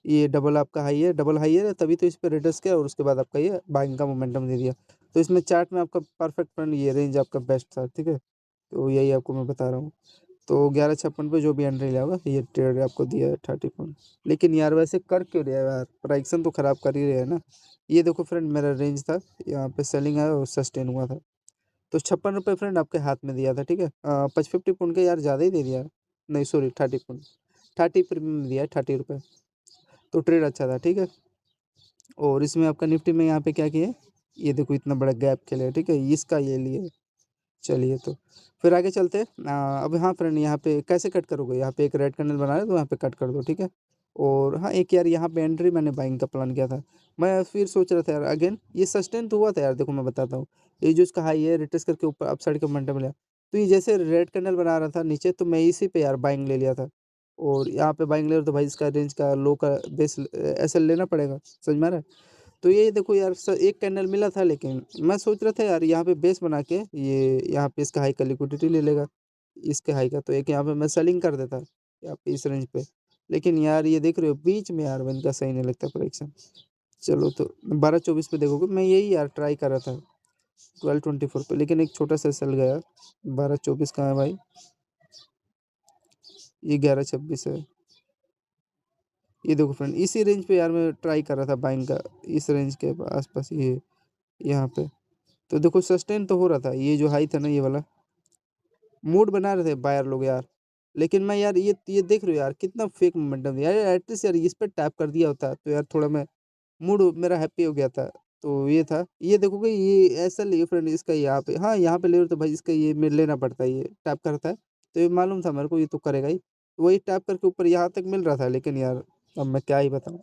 ये डबल आपका हाई है, डबल हाई है, तभी तो इस पे रिटर्स किया और उसके बाद आपका ये बाइंग का मोमेंटम दे दिया। तो इसमें चार्ट में आपका परफेक्ट फ्रेंड ये रेंज आपका बेस्ट था, ठीक है। तो यही आपको मैं बता रहा हूँ। तो 11.56 पे जो भी एंट्री लिया होगा ये ट्रेड आपको दिया है 30 पॉइंट। लेकिन यार वैसे कर क्यों रहा है यार, प्राइक्सन तो ख़राब कर ही रहे हैं ना। ये देखो फ्रेंड मेरा रेंज था, यहाँ पे सेलिंग आया और सस्टेन हुआ था। तो 56 रुपये फ्रेंड आपके हाथ में दिया था, ठीक है। 50 पॉइंट के यार ज़्यादा ही दे दिया, नहीं सॉरी 30 पॉइंट, 30 प्रीमियम दिया है, 30 रुपये। तो ट्रेड अच्छा था, ठीक है। और इसमें आपका निफ्टी में यहाँ पे क्या किया है, ये देखो इतना बड़ा गैप खेला है, ठीक है, इसका ये लिए। चलिए तो फिर आगे चलते हैं। अब हाँ फ्रेंड यहाँ पे कैसे कट करोगे, यहाँ पे एक रेड कैंडल बना रहे तो यहाँ पे कट कर दो, ठीक है। और हाँ एक यार यहाँ पे एंट्री मैंने बाइंग का प्लान किया था। मैं फिर सोच रहा था यार अगेन ये सस्टेन तो हुआ था यार, देखो मैं बताता हूँ। ये जो इसका हाई है रिट्रेस करके ऊपर अप साइड का मोमेंटम मिला, तो ये जैसे रेड कैंडल बना रहा था नीचे, तो मैं इसी पे यार बाइंग ले लिया था। और यहाँ पे बाइंग ले रहा तो भाई इसका रेंज का लो का बेस ऐसे लेना पड़ेगा, समझ में आ रहा है। तो ये देखो यार एक कैंडल मिला था, लेकिन मैं सोच रहा था यार यहाँ पे बेस बना के ये यहाँ पे इसका हाई का लिक्विडिटी ले लेगा, इसके हाई का, तो एक यहाँ पे मैं सेलिंग कर देता यहाँ पे इस रेंज पे। लेकिन यार ये देख रहे हो बीच में यार इनका सही नहीं लगता प्राइक्सन। चलो तो 12.24 पे देखोगे, मैं यही यार ट्राई कर रहा था 12.24 पे, लेकिन एक छोटा सा सेल गया। 12.24 कहाँ है भाई, ये 11.26 है। ये देखो फ्रेंड इसी रेंज पे यार मैं ट्राई कर रहा था बाइंग का, इस रेंज के आसपास ये यहाँ पे। तो देखो सस्टेन तो हो रहा था, ये जो हाई था ना ये वाला, मूड बना रहे थे बायर लोग यार। लेकिन मैं यार ये देख रहे हो यार कितना फेक मोमेंटम दिया यार, एटलीस्ट यार इस पे टैप कर दिया होता तो यार थोड़ा मैं मूड मेरा हैप्पी हो गया था। तो ये था, ये देखोगे ये ऐसा लिए फ्रेंड इसका यहाँ पे, हाँ यहाँ पे ले रहे हो तो भाई इसका ये में लेना पड़ता है, ये टैप करता है। तो ये मालूम था मेरे को ये तो करेगा ही, तो वही टैप करके ऊपर यहाँ तक मिल रहा था। लेकिन यार अब मैं क्या ही बताऊँ,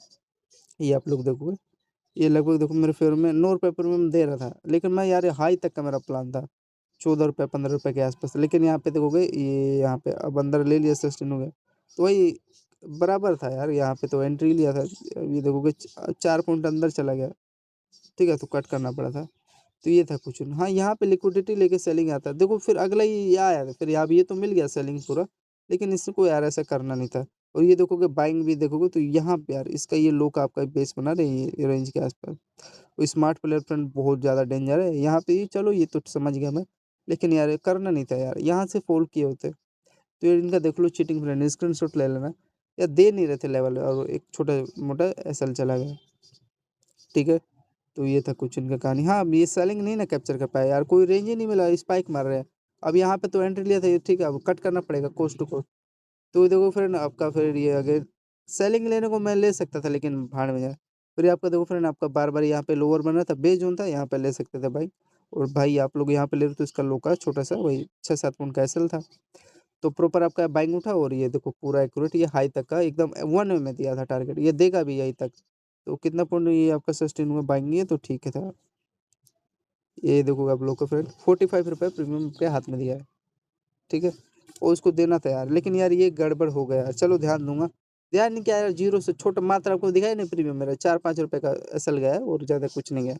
ये आप लोग देखोगे ये लगभग देखो मेरे फेवर में 9 रुपये प्रीमियम दे रहा था, लेकिन मैं यार हाई तक का मेरा प्लान था 14 रुपये 15 रुपये के आसपास। लेकिन यहाँ पे देखोगे ये यहाँ पे अब अंदर ले लिया सस्टेन हो गया, तो वही बराबर था यार। यहाँ पे तो एंट्री लिया था, ये देखोगे 4 पॉइंट अंदर चला गया, ठीक है, तो कट करना पड़ा था। तो ये था कुछ हाँ, यहाँ पे लिक्विडिटी लेके सेलिंग आता है देखो, फिर अगला ये आया था, फिर यहाँ ये तो मिल गया सेलिंग पूरा, लेकिन इसको यार ऐसा करना नहीं था। और ये देखोगे बाइंग भी देखोगे तो यहाँ पे यार इसका ये लो का आपका बेस बना रहे ये रेंज के आसपास। वो स्मार्ट प्लेयर फ्रेंड बहुत ज़्यादा डेंजर है यहाँ पे, ये चलो ये तो समझ गया मैं। लेकिन यार ये करना नहीं था यार, यहाँ से फोल्ड किए होते। तो ये इनका देख लो चीटिंग फ्रेंड, स्क्रीन शॉट ले लेना। यार दे नहीं रहे थे लेवल, और एक छोटा मोटा एसएल चला गया, ठीक है। तो ये था कुछ इनका कहानी। हाँ ये सेलिंग नहीं ना कैप्चर कर पाया यार, कोई रेंज ही नहीं मिला, स्पाइक मार रहे हैं। अब यहाँ पे तो एंट्री लिया था ये, ठीक है, अब कट करना पड़ेगा कोस्ट टू कोस्ट। तो देखो फ्रेंड आपका फिर ये अगर सेलिंग लेने को मैं ले सकता था, लेकिन भाड़ में जाए। फिर आपका देखो फ्रेंड आपका बार बार यहाँ पे लोअर बन रहा था, बेस जोन था, यहाँ पे ले सकते थे भाई। और भाई आप लोग यहाँ पे ले रहे हो तो इसका लो का छोटा सा वही 6-7 पॉइंट का एसएल था। तो प्रॉपर आपका बाइंग उठा, और ये देखो पूरा एक्यूरेट ये हाई तक का एकदम 1 में दिया था टारगेट, ये देगा भी यही तक। तो कितना पॉइंट ये आपका सस्टेन हुआ बाइंग, ये तो ठीक है था। ये देखो आप लोग को फ्रेंड 45 रुपये प्रीमियम पे हाथ में दिया है, ठीक है। और उसको देना था यार, लेकिन यार ये गड़बड़ हो गया यार। चलो ध्यान दूंगा, ध्यान नहीं क्या यार, जीरो से छोटा मात्र आपको दिखाया नहीं प्रीमियम मेरा 4-5 रुपए का असल गया है, और ज़्यादा कुछ नहीं गया,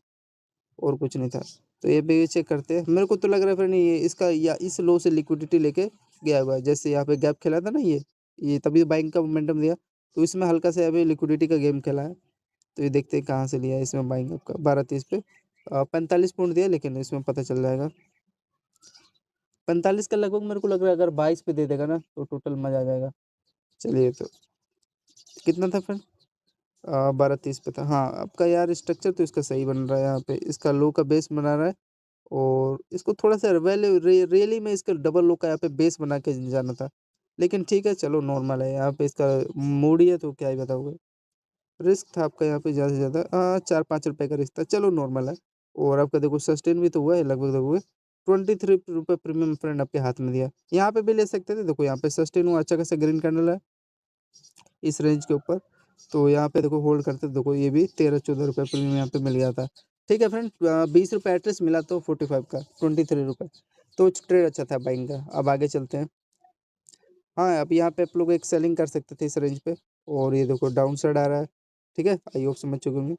और कुछ नहीं था। तो ये भी चेक करते हैं, मेरे को तो लग रहा है फ्रेंड ये इसका या इस लो से लिक्विडिटी लेके गया हुआ है। जैसे यहाँ पे गैप खेला था ना ये तभी बाइंग का मोमेंटम दिया, तो इसमें हल्का सा अभी लिक्विडिटी का गेम खेला है। तो ये देखते हैं कहाँ से लिया है इसमें बाइंग आपका 12:30 पे 45 पॉइंट दिया, लेकिन इसमें पता चल जाएगा 45 का लगभग। मेरे को लग रहा है अगर 22 पे दे देगा ना तो टोटल मजा आ जाएगा। चलिए, तो कितना था फ्रेंड? 12:30 पे था। हाँ, आपका यार स्ट्रक्चर तो इसका सही बन रहा है, यहाँ पे इसका लो का बेस बना रहा है, और इसको थोड़ा सा रियली में इसका डबल लो का यहाँ पे बेस बना के जाना था, लेकिन ठीक है चलो नॉर्मल है। यहाँ पे इसका मूड ही है तो क्या ही बताओगे। रिस्क था आपका यहाँ पे ज़्यादा से ज़्यादा 4-5 रुपये का रिस्क था, चलो नॉर्मल है। और आपका देखो सस्टेन भी तो हुआ है लगभग देखोगे 23 रुपये प्रीमियम फ्रेंड आपके हाथ में दिया। यहाँ पे भी ले सकते थे, देखो यहाँ पे सस्टेन हुआ, अच्छा खासा ग्रीन कैंडल है इस रेंज के ऊपर। तो यहाँ पे देखो होल्ड करते देखो, ये भी 13-14 रुपये प्रीमियम यहाँ पे मिल गया था। ठीक है फ्रेंड, 20 रुपये एटलीस्ट मिला तो 45 का 23 रुपये, तो ट्रेड अच्छा था बाइंग का। अब आगे चलते हैं। हाँ, अब यहाँ पे आप लोग एक सेलिंग कर सकते थे इस रेंज पे, और ये देखो डाउन साइड आ रहा है। ठीक है, आई होप समझ चुके होंगे।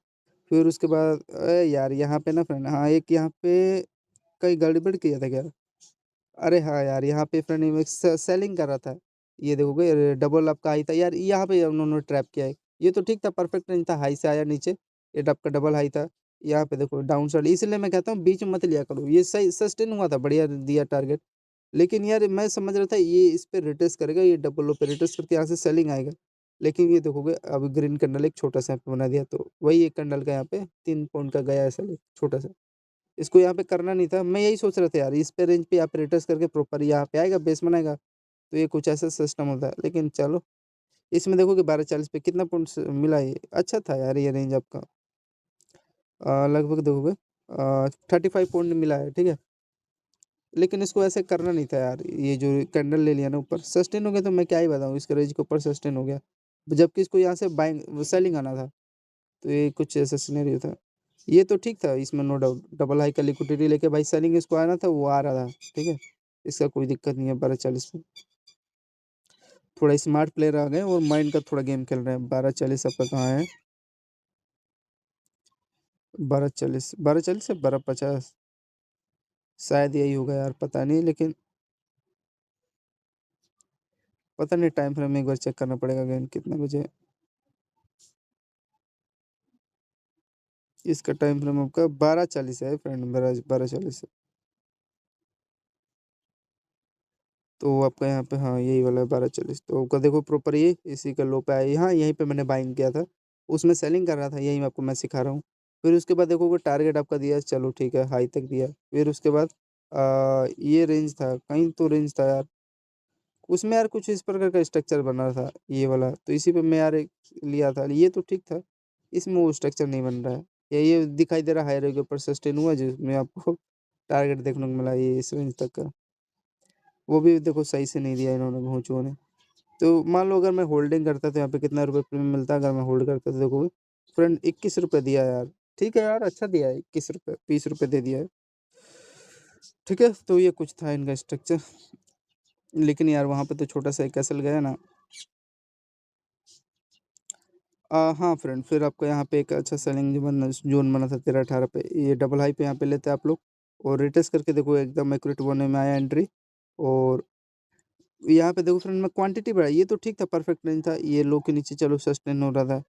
फिर उसके बाद यार यहाँ पे ना फ्रेंड, हाँ एक यहाँ पे कहीं गड़बड़ किया था क्या? अरे हाँ यार, यहाँ पे फ्रेंड में सेलिंग कर रहा था, ये देखोगे डबल आपका हाई था यार, यहाँ पे उन्होंने ट्रैप किया है। ये तो ठीक था, परफेक्ट रेंज था, हाई से आया नीचे, ये आपका डबल हाई था। यहाँ पे देखो डाउन साइड, इसलिए मैं कहता हूँ बीच में मत लिया करो। ये सही सस्टेन हुआ था, बढ़िया दिया टारगेट, लेकिन यार मैं समझ रहा था ये इस पे रिटेस्ट करेगा, ये डबल लो पे रिटेस्ट करके यहाँ से सेलिंग आएगा, लेकिन ये देखोगे अब ग्रीन कैंडल एक छोटा सा यहाँ पे बना दिया, तो वही एक कैंडल का यहाँ पे 3 पॉइंट का गया ऐसा छोटा सा। इसको यहाँ पे करना नहीं था, मैं यही सोच रहा था यार इस पे रेंज पे यहाँ पे रिटेस्ट करके प्रॉपर यहाँ पे आएगा, बेस बनाएगा, तो ये कुछ ऐसा सिस्टम होता है। लेकिन चलो, इसमें देखो कि 12:40 पे कितना पॉइंट मिला, ये अच्छा था यार ये रेंज आपका। लगभग देखोगे 35 पॉइंट मिला है। ठीक है, लेकिन इसको ऐसे करना नहीं था यार, ये जो कैंडल ले लिया ना ऊपर सस्टेन हो गया, तो मैं क्या ही बताऊँ, इसके रेंज के ऊपर सस्टेन हो गया, जबकि इसको यहाँ से बाइंग सेलिंग आना था। तो ये कुछ ऐसा सिनेरियो था। ये तो ठीक था, इसमें नो डाउट डबल हाई का लिक्विडिटी लेके भाई सेलिंग इसको आना था, वो आ रहा था। ठीक है, इसका कोई दिक्कत नहीं है। 12:40 में थोड़ा स्मार्ट प्लेयर आ गए और माइंड का थोड़ा गेम खेल रहे हैं। 12:40 आपका कहाँ है? 12:40 से 12:50 शायद यही होगा यार, पता नहीं, लेकिन पता नहीं, टाइम फ्रेम एक बार चेक करना पड़ेगा अगेन कितने बजे। इसका टाइम फ्रेम आपका 12:40 है फ्रेंड, 12:40 है। तो आपका यहाँ पे हाँ यही वाला है 12:40, तो आपका देखो प्रॉपर ये इसी का लो पे आया। हाँ, यहीं पे मैंने बाइंग किया था, उसमें सेलिंग कर रहा था, यही आपको मैं सिखा रहा हूँ। फिर उसके बाद देखो टारगेट आपका दिया, चलो ठीक है हाई तक दिया। फिर उसके बाद ये रेंज था, कहीं तो रेंज था यार, उसमें यार कुछ इस प्रकार का स्ट्रक्चर बना था ये वाला, तो इसी पे मैं यार एक लिया था, ये तो ठीक था। इसमें वो स्ट्रक्चर नहीं बन रहा है, ये दिखाई दे रहा है हाई के ऊपर सस्टेन हुआ, जिसमें आपको टारगेट देखने को मिला ये इस रेंज तक का, वो भी देखो सही से नहीं दिया इन्होंने भोंचुओं ने। तो मान लो अगर मैं होल्डिंग करता तो यहाँ पे कितना रुपये प्रीमियम मिलता, अगर मैं होल्ड करता तो देखो फ्रेंड 21 रुपये दिया यार। ठीक है यार, अच्छा दिया है 21 रुपये, 20 रुपये दे दिया है। ठीक है, तो ये कुछ था इनका स्ट्रक्चर, लेकिन यार वहाँ पे तो छोटा सा एक कैसल गया ना। हाँ फ्रेंड, फिर आपको यहाँ पे एक अच्छा सेलिंग जोन बना था 13-18 पे, ये डबल हाई पे यहाँ पे लेते हैं आप लोग, और रिटेस्ट करके देखो एकदम एक्यूरेट होने में आया एंट्री। और यहाँ पे देखो फ्रेंड मैं क्वांटिटी बढ़ाई, ये तो ठीक था, परफेक्ट रेंज था, ये लो के नीचे चलो सस्टेन हो रहा था।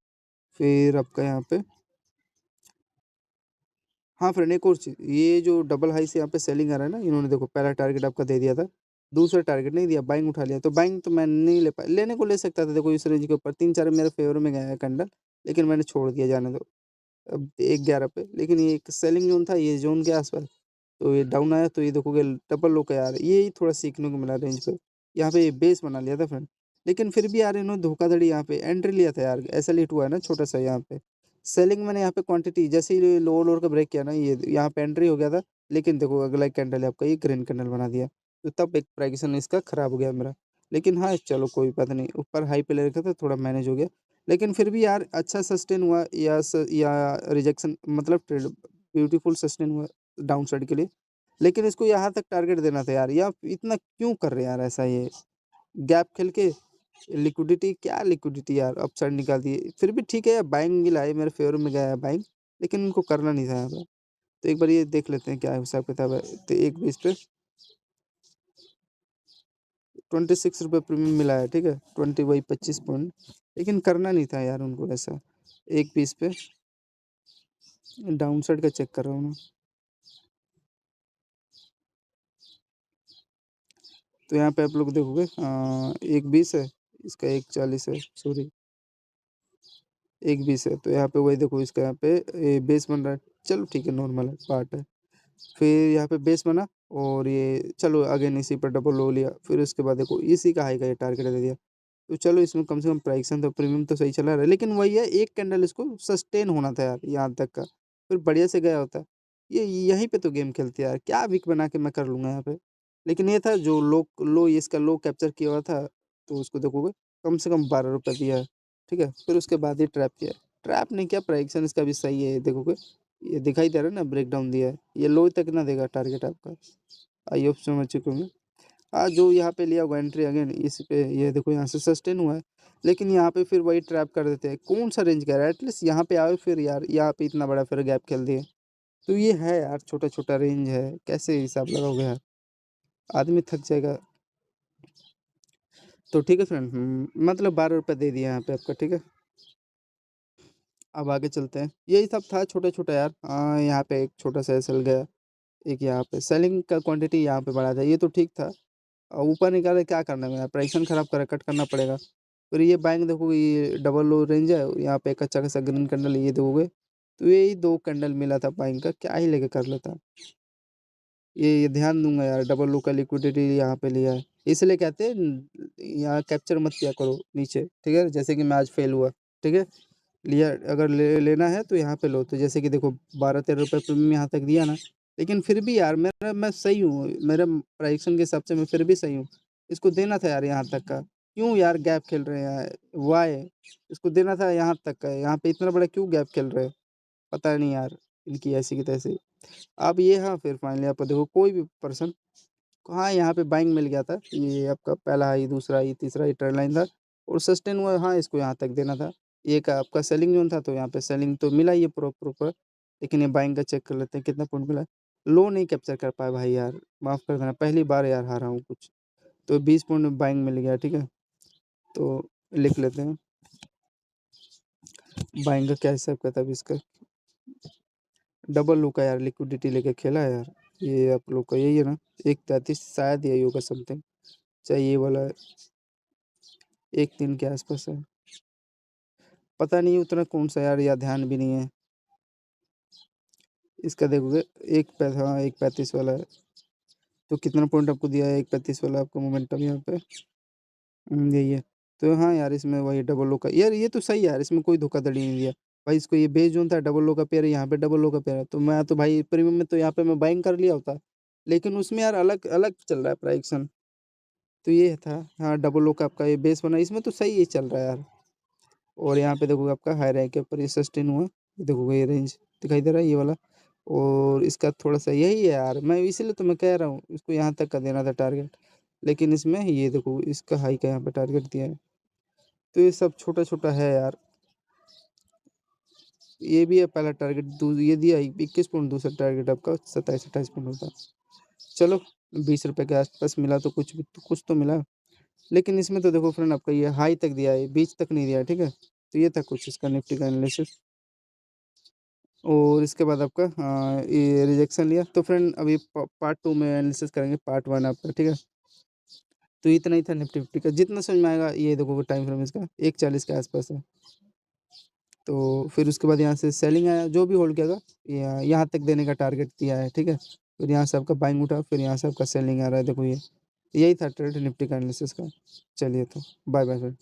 फिर आपका यहाँ पे हाँ फ्रेंड एक और चीज़, ये जो डबल हाई से यहाँ पे सेलिंग आ रहा है ना, इन्होंने देखो पहला टारगेट आपका दे दिया था, दूसरा टारगेट नहीं दिया, बाइंग उठा लिया। तो बाइंग तो मैं नहीं ले पाया, लेने को ले सकता था, देखो इस रेंज के ऊपर 3-4 मेरे फेवर में गया है कैंडल, लेकिन मैंने छोड़ दिया, जाने दो। अब 1:11 पे, लेकिन ये एक सेलिंग जोन था ये जोन के आसपास, तो ये डाउन आया, तो ये देखोगे डबल लो का यार, ये ही थोड़ा सीखने को मिला रेंज पे। यहाँ पे ये बेस बना लिया था फ्रेंड, लेकिन फिर भी यार इन्होंने धोखाधड़ी यहाँ पे एंट्री लिया था यार, ऐसा लेट हुआ है ना छोटा सा यहाँ पे। सेलिंग मैंने यहाँ पे क्वांटिटी जैसे ही लोअर लोअर का ब्रेक किया ना, ये यहाँ पे एंट्री हो गया था, लेकिन देखो अगला कैंडल है आपका ये ग्रीन कैंडल बना दिया, तो तब एक प्राइजेशन इसका खराब हो गया मेरा। लेकिन हाँ चलो कोई बात नहीं, ऊपर हाई पे ले रखा था, थोड़ा मैनेज हो गया। लेकिन फिर भी यार अच्छा सस्टेन हुआ या रिजेक्शन, मतलब ट्रेड ब्यूटीफुल सस्टेन हुआ डाउन साइड के लिए। लेकिन इसको यहाँ तक टारगेट देना था यार, या इतना क्यों कर रहे हैं यार ऐसा ये गैप खेल के। लिक्विडिटी क्या लिक्विडिटी यार, अपसाइड निकाल दिए, फिर भी ठीक है यार, बाइंग मिला है मेरे फेवर में गया है बाइंग, लेकिन उनको करना नहीं था यहाँ पे। तो एक बार ये देख लेते हैं क्या हिसाब किताब है। तो एक बीस पे 26 रुपये प्रीमियम मिला है, ठीक है, 25 पॉइंट, लेकिन करना नहीं था यार उनको ऐसा। एक पीस पे डाउन साइड का चेक कर रहा हूँ मैं। तो यहाँ पे आप लोग देखोगे एक 20 है, इसका एक 40 है, सॉरी एक 20 है। तो यहाँ पे वही देखो, इसका यहाँ पे बेस बन रहा है, चलो ठीक है, नॉर्मल है, पार्ट है। फिर यहाँ पे बेस बना, और ये चलो अगेन इसी पर डबल लो लिया, फिर उसके बाद देखो इसी का हाई का ये टारगेट दे दिया। तो चलो इसमें कम से कम प्राइसन तो प्रीमियम तो सही चला रहा है, लेकिन वही है, एक कैंडल इसको सस्टेन होना था यार यहाँ तक का, फिर बढ़िया से गया होता। ये यहीं पे तो गेम खेलते हैं यार, क्या विक बना के मैं कर लूँगा यहाँ पे। लेकिन ये था जो लो इसका लो कैप्चर किया हुआ था, तो उसको देखोगे कम से कम 12 रुपये दिया है, ठीक है। फिर उसके बाद ही ट्रैप किया, ट्रैप नहीं किया, प्राइक्सन इसका भी सही है, देखोगे ये दिखाई दे रहा है ना, ब्रेक डाउन दिया है, ये लो तक ना देगा टारगेट आपका। आई होप समझ चुके होंगे। हाँ, जो यहाँ पे लिया होगा एंट्री अगेन इस पे, ये देखो यहाँ से सस्टेन हुआ है, लेकिन यहाँ पे फिर वही ट्रैप कर देते हैं। कौन सा रेंज कह रहा है, एटलीस्ट यहाँ पे आओ फिर यार, यहाँ पे इतना बड़ा फिर गैप खेल दिए। तो ये है यार, छोटा छोटा रेंज है, कैसे हिसाब लगाओगे यार, आदमी थक जाएगा। तो ठीक है फ्रेंड, मतलब 12 रुपये दे दिया यहाँ पे आपका, ठीक है। अब आगे चलते हैं, यही सब था छोटा छोटा यार। यहाँ पे एक छोटा सा एसएल गया, एक यहाँ पे सेलिंग का क्वांटिटी यहाँ पे बढ़ा था, ये तो ठीक था। ऊपर निकाले, क्या करना है मेरा, प्राइसन खराब करे, कट करना पड़ेगा। फिर ये बैंक देखोगे, ये डबल लो रेंज है, यहाँ पे एक अच्छा खासा ग्रीन कैंडल ये देखोगे, तो यही दो कैंडल मिला था बैंक का, क्या ही लेके कर लेता। ये ध्यान दूंगा यार, डबल लो का लिक्विडिटी यहाँ पे लिया है, इसलिए कहते हैं यहाँ कैप्चर मत किया करो नीचे, ठीक है, जैसे कि मैं आज फेल हुआ, ठीक है। लिया, अगर लेना है तो यहाँ पे लो, तो जैसे कि देखो 12-13 रुपये प्रीमियम यहाँ तक दिया ना, लेकिन फिर भी यार मैं सही हूँ, मेरे प्राइक्सन के हिसाब से मैं फिर भी सही हूँ। इसको देना था यार यहाँ तक का, क्यों यार गैप खेल रहे हैं, वाई, इसको देना था यहाँ तक का, यहाँ पे इतना बड़ा क्यों गैप खेल रहे हैं, पता नहीं यार, इनकी ऐसी की तैसी। अब ये, हाँ, फिर फाइनली आपको देखो कोई भी पर्सन, हाँ, यहाँ पे बाइंग मिल गया था, ये आपका पहला हाई, दूसरा हाई, तीसरा हाई, ट्रेंड लाइन था, और सस्टेन हुआ, हाँ, इसको यहाँ तक देना था। एक आपका सेलिंग जोन था, तो यहाँ पे सेलिंग तो मिला ही है प्रॉपर, लेकिन ये बाइंग का चेक कर लेते हैं कितना पॉइंट मिला है। लो नहीं कैप्चर कर पाया भाई यार, माफ़ कर देना, पहली बार यार हारा हूँ कुछ। तो 20 पॉइंट में बाइंग मिल गया, ठीक है। तो लिख लेते हैं बाइंग का क्या हिसाब का था अभी इसका। डबल लो का यार लिक्विडिटी लेके खेला है यार, ये आप लोग का यही है ना, 1:33 शायद यही होगा समथिंग, चाहे ये वाला 1:03 के आसपास है, पता नहीं उतना कौन सा यार, या ध्यान भी नहीं है। इसका देखोगे हाँ 1:35 वाला है। तो कितना पॉइंट आपको दिया है 1:35 वाला आपका मोमेंटम यहाँ पे, यही है। तो हाँ यार, इसमें वही डबल लो का यार, ये तो सही है यार, इसमें कोई धोखाधड़ी नहीं दिया भाई। इसको ये बेस जोन था, डबल लो का पेयर है, यहाँ पे डबल लो का पेयर है, तो मैं तो भाई प्रीमियम में तो यहाँ पे मैं बाइंग कर लिया होता, लेकिन उसमें यार अलग अलग चल रहा है प्राइक्सन। तो ये था, हाँ, डबल लो का आपका ये बेस बना, इसमें तो सही ही चल रहा है यार। और यहाँ पे देखोगे आपका हाई रैंक के ऊपर ये सस्टेन हुआ, ये देखोगे ये रेंज दिखाई दे रहा है ये वाला, और इसका थोड़ा सा यही है यार, मैं इसीलिए तो मैं कह रहा हूँ इसको यहाँ तक का देना था टारगेट, लेकिन इसमें ये देखो इसका हाई का यहाँ पे टारगेट दिया है। तो ये सब छोटा छोटा है यार, ये भी है पहला टारगेट, ये दिया 21 पॉइंट, दूसरा टारगेट आपका 27-28 पॉइंट होता। चलो 20 रुपये के आसपास मिला, तो कुछ तो मिला। लेकिन इसमें तो देखो फ्रेंड, आपका ये हाई तक दिया है, बीच तक नहीं दिया है, ठीक है। तो ये था कुछ इसका निफ्टी का एनालिसिस। और इसके बाद आपका ये रिजेक्शन लिया, तो फ्रेंड अभी पार्ट 2 में एनालिसिस करेंगे, पार्ट 1 आपका, ठीक है। तो इतना ही था निफ्टी फिफ्टी का, जितना समझ में आएगा, ये देखो टाइम फ्रेम इसका 1:40 के आसपास है। तो फिर उसके बाद यहाँ से सेलिंग आया, जो भी होल्ड किया था, यहाँ तक देने का टारगेट दिया है, ठीक है। फिर यहाँ से आपका बाइंग उठा, फिर यहाँ से आपका सेलिंग आ रहा है, देखो ये यही था ट्रेड निफ्टी का एनालिसिस का। चलिए, तो बाय बाय फ्रेंड।